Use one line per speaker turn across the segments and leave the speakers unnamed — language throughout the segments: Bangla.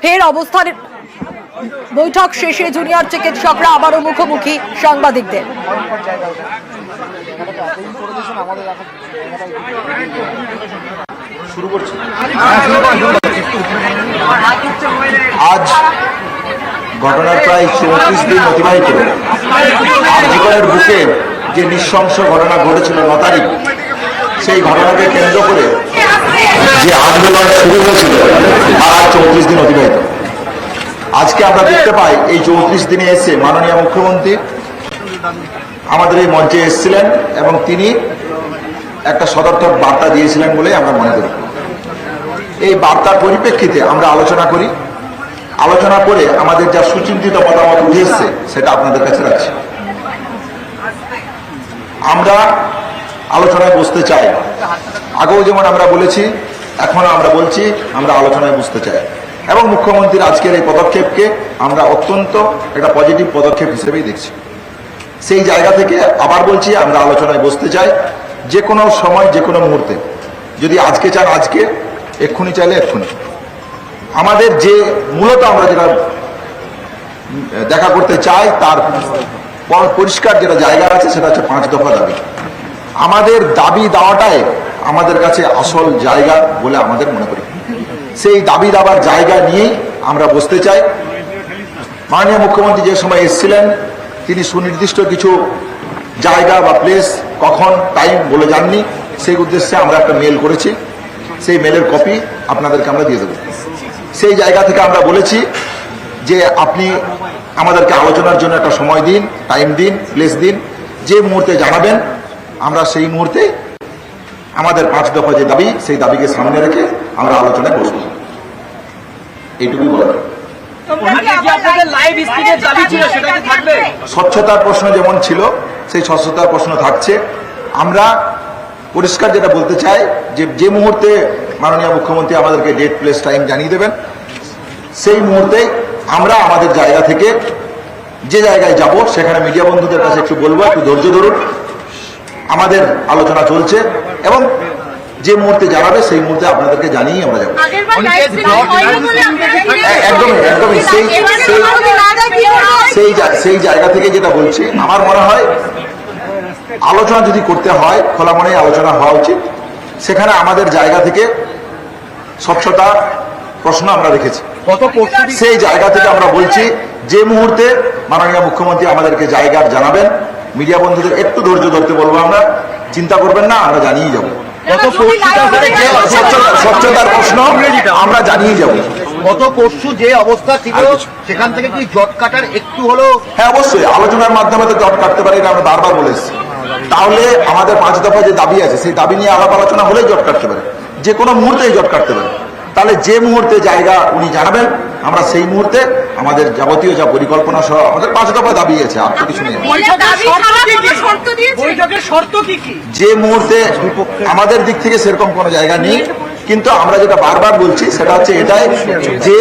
ফের অবস্থান বৈঠক শেষে জুনিয়র চিকিৎসকরা আবারও মুখোমুখি সাংবাদিকদের।
আজ ঘটনার প্রায় 34 দিন অতিবাহিত। জীবনের বুকে যে নৃশংস ঘটনা ঘটেছিল 9 তারিখ, সেই ঘটনাকে কেন্দ্র করে যে আন্দোলন শুরু হয়েছিল তার আজ 34 দিন অতিবাহিত। আজকে আমরা দেখতে পাই এই 34 দিনে এসে মাননীয় মুখ্যমন্ত্রী আমাদের এই মঞ্চে এসেছিলেন এবং তিনি একটা সদর্থক বার্তা দিয়েছিলেন বলে আমরা মনে করি। এই বার্তার পরিপ্রেক্ষিতে আমরা আলোচনা করি, আলোচনা করে আমাদের যা সুচিন্তিত মতামত উঠে এসছে সেটা আপনাদের কাছে রাখছি। আমরা আলোচনায় বসতে চাই, আগেও যেমন আমরা বলেছি এখনো আমরা বলছি আমরা আলোচনায় বসতে চাই এবং মুখ্যমন্ত্রীর আজকের এই পদক্ষেপকে আমরা অত্যন্ত একটা পজিটিভ পদক্ষেপ হিসেবেই দেখছি। সেই জায়গা থেকে আবার বলছি আমরা আলোচনায় বসতে চাই, যে কোনো সময় যে কোনো মুহূর্তে, যদি আজকে চান আজকে, এক্ষুনি চাইলে এক্ষুনি। আমাদের যে মূলত আমরা যেটা দেখা করতে চাই তার পরিষ্কার যেটা জায়গা আছে সেটা হচ্ছে 5 দফা দাবি। আমাদের দাবি দেওয়াটাই আমাদের কাছে আসল জায়গা বলে আমাদের মনে করি। সেই দাবি দাবার জায়গা নিয়েই আমরা বসতে চাই। মাননীয় মুখ্যমন্ত্রী যে সময় এসেছিলেন তিনি সুনির্দিষ্ট কিছু জায়গা বা প্লেস কখন টাইম বলে যাননি, সেই উদ্দেশ্যে আমরা একটা মেল করেছি, সেই মেলের কপি আপনাদেরকে আমরা দিয়ে দেব। সেই জায়গা থেকে আমরা বলেছি যে আপনি আমাদেরকে আলোচনার জন্য একটা সময় দিন, টাইম দিন, প্লেস দিন, যে মুহূর্তে জানাবেন আমরা সেই মুহূর্তে আমাদের 5 দফা যে দাবি সেই দাবিকে সামনে রেখে আমরা আলোচনায় বসব। এইটুকুই বলার। স্বচ্ছতার প্রশ্ন যেমন ছিল সেই স্বচ্ছতার প্রশ্ন থাকছে। আমরা পরিষ্কার যেটা বলতে চাই যে মুহূর্তে মাননীয় মুখ্যমন্ত্রী আমাদেরকে ডেট, প্লেস, টাইম জানিয়ে দেবেন সেই মুহূর্তে আমরা আমাদের জায়গা থেকে যে জায়গায় যাব সেখানে মিডিয়া বন্ধুদের কাছে একটু বলবো একটু ধৈর্য ধরুন, আমাদের আলোচনা চলছে এবং যে মুহূর্তে জানাবে সেই মুহূর্তে আপনাদেরকে জানিয়ে আমরা যাবো। একদমই সেই জায়গা থেকে যেটা বলছি, আমার মনে হয় আলোচনা যদি করতে হয় খোলা মনে আলোচনা হওয়া উচিত। সেখানে আমাদের জায়গা থেকে স্বচ্ছতা প্রশ্ন আমরা রেখেছি। সেই জায়গা থেকে আমরা বলছি যে মুহূর্তে মাননীয় মুখ্যমন্ত্রী আমাদেরকে জায়গার জানাবেন, মিডিয়া বন্ধুদের একটু ধৈর্য ধরতে বলবো, আমরা চিন্তা করবেন না, আমরা জানিয়ে যাবো। স্বচ্ছতার প্রশ্ন আমরা জানিয়ে যাবো।
গত পরশু যে অবস্থা ছিল সেখান থেকে কি জট কাটার একটু হলো?
হ্যাঁ, অবশ্যই আলোচনার মাধ্যমে তো জট কাটতে পারি, আমরা বারবার বলেছি। তাহলে আমাদের 5 দফা যে দাবি আছে সেই দাবি নিয়ে আলাপ আলোচনা হলেই জট কাটতে পারে, যে কোনো মুহূর্তেই জট কাটতে পারে। তাহলে যে মুহূর্তে জায়গা উনি জানাবেন আমরা সেই মুহূর্তে আমাদের যাবতীয় যা পরিকল্পনা সহ আমাদের 5 দফা দাবি আছে, আর তো কিছু নেই। যে মুহূর্তে আমাদের দিক থেকে সেরকম কোনো জায়গা নেই, কিন্তু আমরা যেটা বারবার বলছি সেটা হচ্ছে এটাই, যে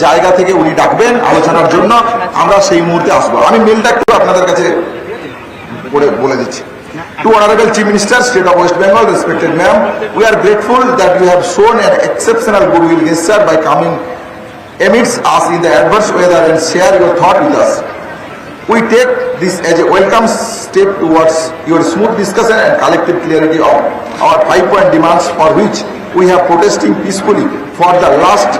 জায়গা থেকে উনি ডাকবেন আলোচনার জন্য আমরা সেই মুহূর্তে আসবো। আমি মেলটা একটু আপনাদের কাছে বলে দিচ্ছি। To Honorable Chief Minister, State of West Bengal, respected ma'am, we are grateful that you have shown an exceptional goodwill gesture by coming amidst us in the adverse weather and share your thought with us. We take this as a welcome step towards your smooth discussion and collective clarity of our 5-point demands for which we have protesting peacefully for the last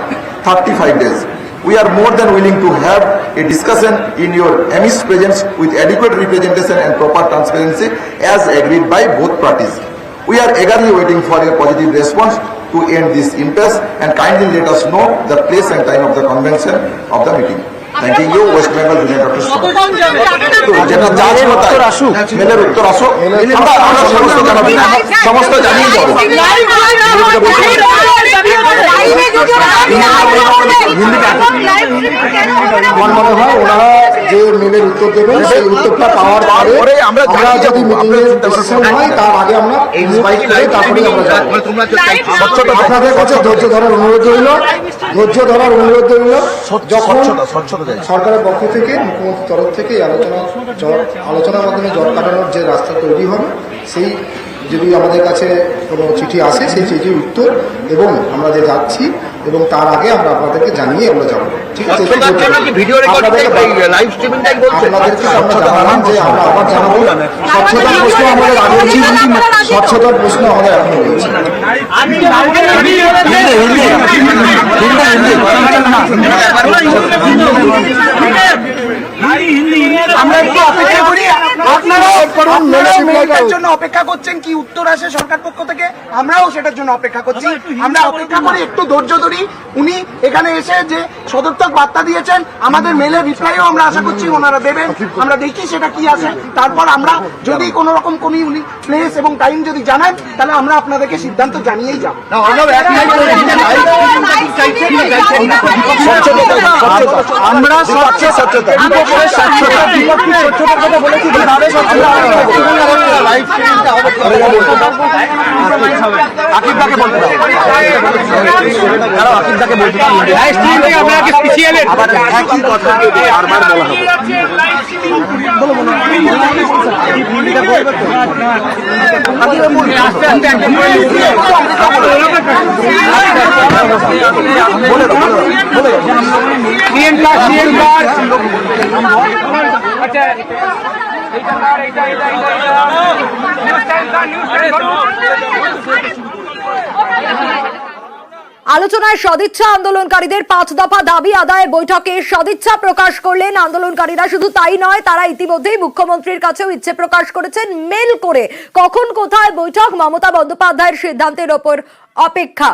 35 days. We are more than willing to have a discussion in your amidst presence with adequate representation and proper transparency as agreed by both parties. We are eagerly waiting for a positive response to end this impasse and kindly let us know the place and time of the convention of the meeting. Thanking you, West Bengal Junior Doctors. যেটা যা ছিল তাই মেলের উত্তর আসো, আমরা সমস্ত জানাবো, সমস্ত জানিয়ে যাবো।
আমার মনে হয় ওনারা যে মেলের উত্তর দেবেন সেই উত্তরটা পাওয়ার পরে আমরা যদি ডিসিশন হয় তার আগে আমরা তারপরে আমরা যাবো। আপনাদের কাছে ধৈর্য ধরার অনুরোধ রইল, যখন সরকারের পক্ষ থেকে মুখ্যমন্ত্রীর তরফ থেকে আলোচনার মাধ্যমে জট কাটানোর যে রাস্তা তৈরি হবে সেই যদি আমাদের কাছে কোনো চিঠি আসে সেই চিঠির উত্তর এবং আমরা যে যাচ্ছি এবং তার আগে আমরা আপনাদেরকে জানিয়ে আমরা যাবো। ঠিক আছে,
ভিডিও রেকর্ডিং লাইভ স্ট্রিমিংটাই বলছেন
আপনাদেরকে আমরা জানালাম যে আমরা আবার জানাবো। স্বচ্ছতার প্রশ্ন আমাদের আগে রয়েছে, স্বচ্ছতার প্রশ্ন আমাদের এখন রয়েছে।
আমরা একটু অপেক্ষা করি, আপনারা মেইলটার জন্য অপেক্ষা করছেন কি উত্তর আসে সরকার পক্ষ থেকে, আমরাও সেটার জন্য অপেক্ষা করছি। আমরা অপেক্ষা করি, একটু ধৈর্য ধরি। উনি এখানে এসে যে সদর্থক বার্তা দিয়েছেন, আমাদের মেলের রিপ্লাইও আমরা আশা করছি ওনারা দেবেন। আমরা দেখি সেটা কি আসে, তারপর আমরা যদি কোনো রকম কোনো উনি প্লেস এবং টাইম যদি জানান তাহলে আমরা আপনাদেরকে সিদ্ধান্ত জানিয়েই যাব।
আমরা স্বচ্ছতা কথা বলেছি, লাইভ স্ট্রিমিংটা হবে। আকিবদাকে বলতে দাও, আকিবদাকে বলতে দাও। লাইভ স্ট্রিমিংটা আপনারা কি পিছিয়ে আবার একই কথা বারবার বলা হবে।
আলোচনায় সদিচ্ছা আন্দোলনকারীদের 5 দফা দাবি আদায়ের বৈঠকে সদিচ্ছা প্রকাশ করলেন আন্দোলনকারীরা। শুধু তাই নয়, তারা ইতিমধ্যেই মুখ্যমন্ত্রীর কাছেও ইচ্ছে প্রকাশ করেছেন মেল করে। কখন কোথায় বৈঠক, মমতা বন্দ্যোপাধ্যায়ের সিদ্ধান্তের ওপর অপেক্ষা।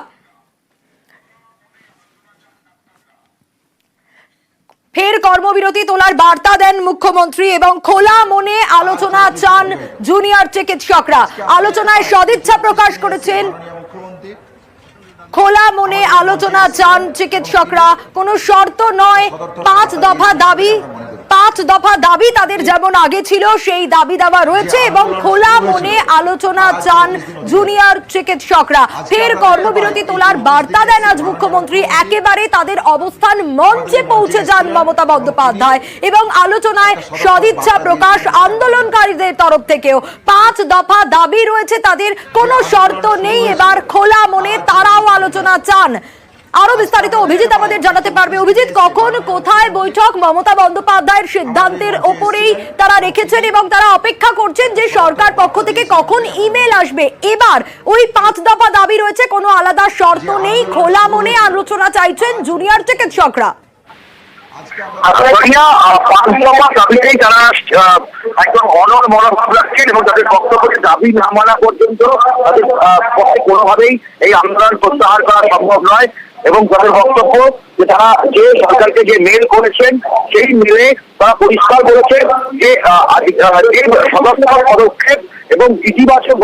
ফের কর্মবিরতি তোলার বার্তা দেন মুখ্যমন্ত্রী এবং খোলা মনে আলোচনা চান জুনিয়র চিকিৎসকরা। আলোচনায় সদিচ্ছা প্রকাশ করেছেন, খোলা মনে আলোচনা চান চিকিৎসকরা। কোনো শর্ত নয়, 5 দফা দাবি, 5 দফা দাবি তাদের যেমন আগে ছিল সেই দাবি দাবা রয়েছে এবং খোলা মনে আলোচনা চান জুনিয়র চিকিৎসকরা। ফের কর্মবিরতি তোলার বার্তা দেন আজ মুখ্যমন্ত্রী। একেবারে তাদের অবস্থান মঞ্চে পৌঁছে যান মমতা বন্দ্যোপাধ্যায় এবং আলোচনায় সদিচ্ছা প্রকাশ আন্দোলনকারীদের তরফ থেকেও। 5 দফা দাবি রয়েছে তাদের, কোনো শর্ত নেই, এবার খোলা মনে তারাও আলোচনা চান। আরো বিস্তারিত অভিজিৎ আমাদের জানাতে পারবে। অভিজিৎ, কখন কোথায় বৈঠক, মমতা বন্দ্যোপাধ্যায়ের সিদ্ধান্তের ওপরেই তারা রেখেছেন এবং তারা অপেক্ষা করছেন যে সরকার পক্ষ থেকে কখন ইমেল আসবে। এবার ওই 5 দফা দাবি রয়েছে, কোনো আলাদা শর্ত নেই, খোলা মনে আলোচনা চাইছেন জুনিয়র চিকিৎসকরা।
তারা একদম অনড় মনোভাব রাখছেন এবং তাদের বক্তব্যকে দাবি না মানা পর্যন্ত তাদের পক্ষে কোনোভাবেই এই আন্দোলন প্রত্যাহার করা সম্ভব নয়। এবং তাদের বক্তব্য যে তারা যে সরকারকে যে মেল করেছেন সেই মেলে তারা পরিষ্কার করেছেন যে সমস্ত পদক্ষেপ এবং ইতিবাচক